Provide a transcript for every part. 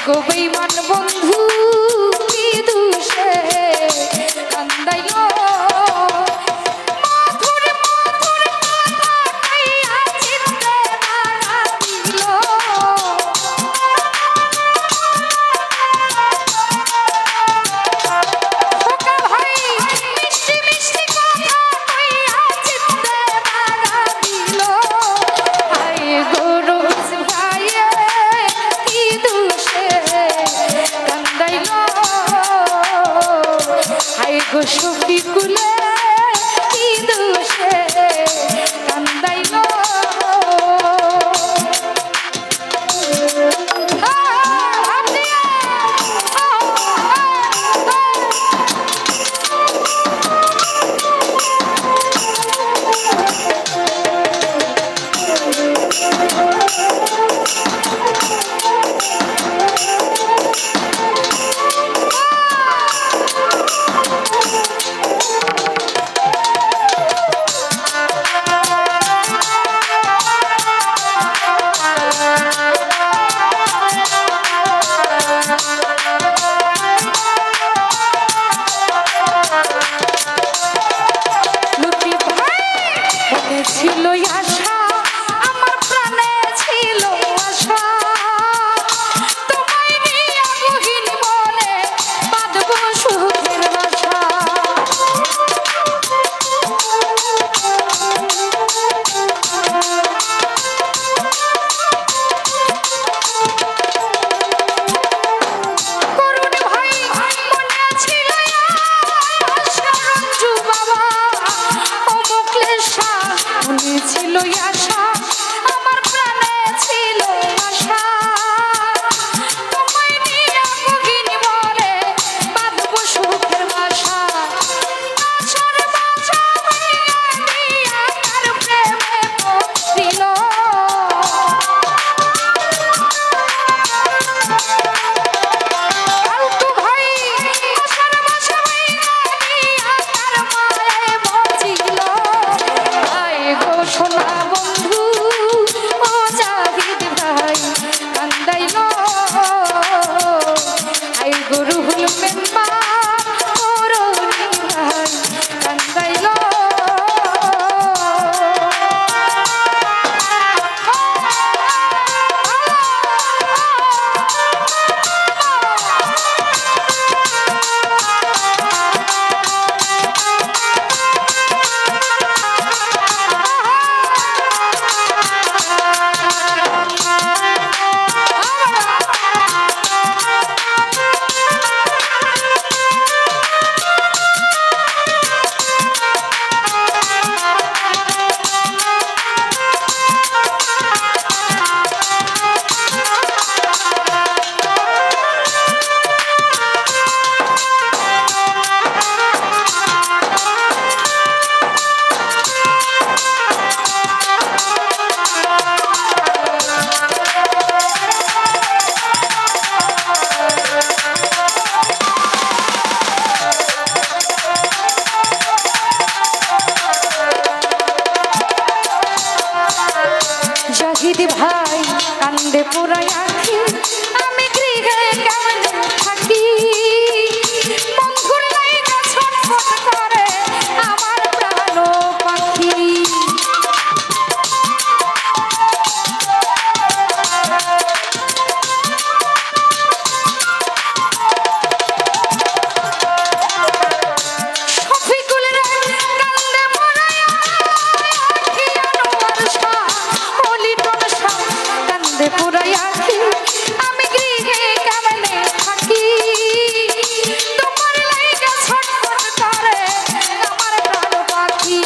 গো বেঈমান বন্ধু কি দুষে কান্দাইলো শফিকুলে কি দোষে কান্দাইলো ছিল আশা আমার প্রাণে ছিল আশা তোমায় নিয়ে গহীন মনে বাঁধব সুখের বাসা করুণ ভাই মনে ছিল আশা রঞ্জু বাবা ও মুখলেশা মনে ছিল আশা আমার প্রাণে ছিল আশা তোমায় নিয়ে গহীন মনে বাঁধব সুখের বাসা আশার বাসা ভাঙিয়া দিয়া তার প্রেমে পড়িল ফালতু ভাই আশার বাসা ভাঙিয়া দিয়া তার মায়ায় বাঁচিল সোনা বন্ধু ও জাহিদ ভাই কান্দাইলো আই গুরুহুল মেম্বার করুণী ভাই কান্দাইলো জাহিদ ভাই কান্দে পোড়ায় আঁখি আমি গৃহে কেমনে থাকি বন্ধুর লাইগা ছটফট করে আমার প্রাণ পাখি শফিকুলের কান্দে পোড়ায় আঁখি আনোয়ার শাহ লিটন শাহ কান্দে পোড়ায় আঁখি আমি গৃহে কেমনে থাকি তোমার লাইগা ছটফট করে আমার প্রাণ পাখি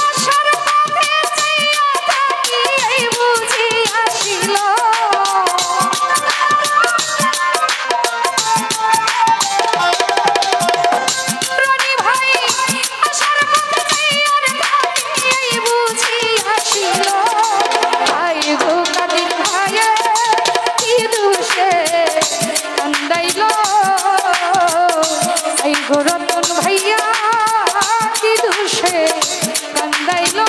আশার পথে চাইয়া থাকি এই বুঝি আসিল রনি ভাই আশার পথে চাইয়া থাকি এই বুঝি আসিল আই গো কাদির ভাইয়ে কি দুষে কান্দাইলো আই গো রতন ভাইয়া কি দুষে কান্দাইলো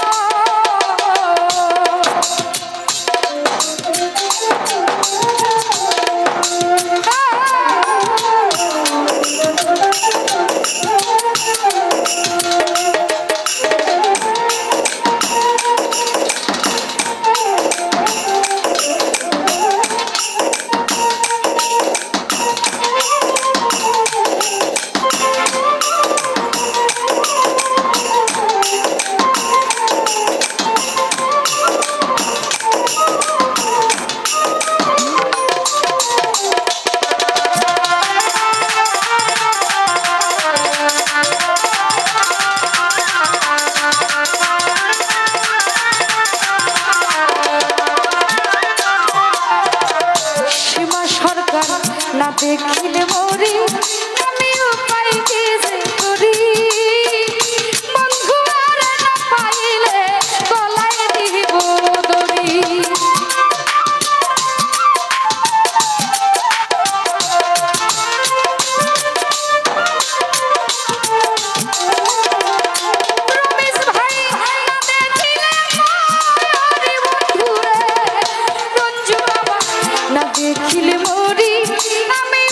দরকার না দেখিলে মরি আমি উপায় কি যে করি বন্ধু আর না পাইলে গলায় দিব দড়ি রমেশ ভাই না দেখিলে মরি বন্ধুরে রঞ্জু বাবা না দেখিলে মরি আমি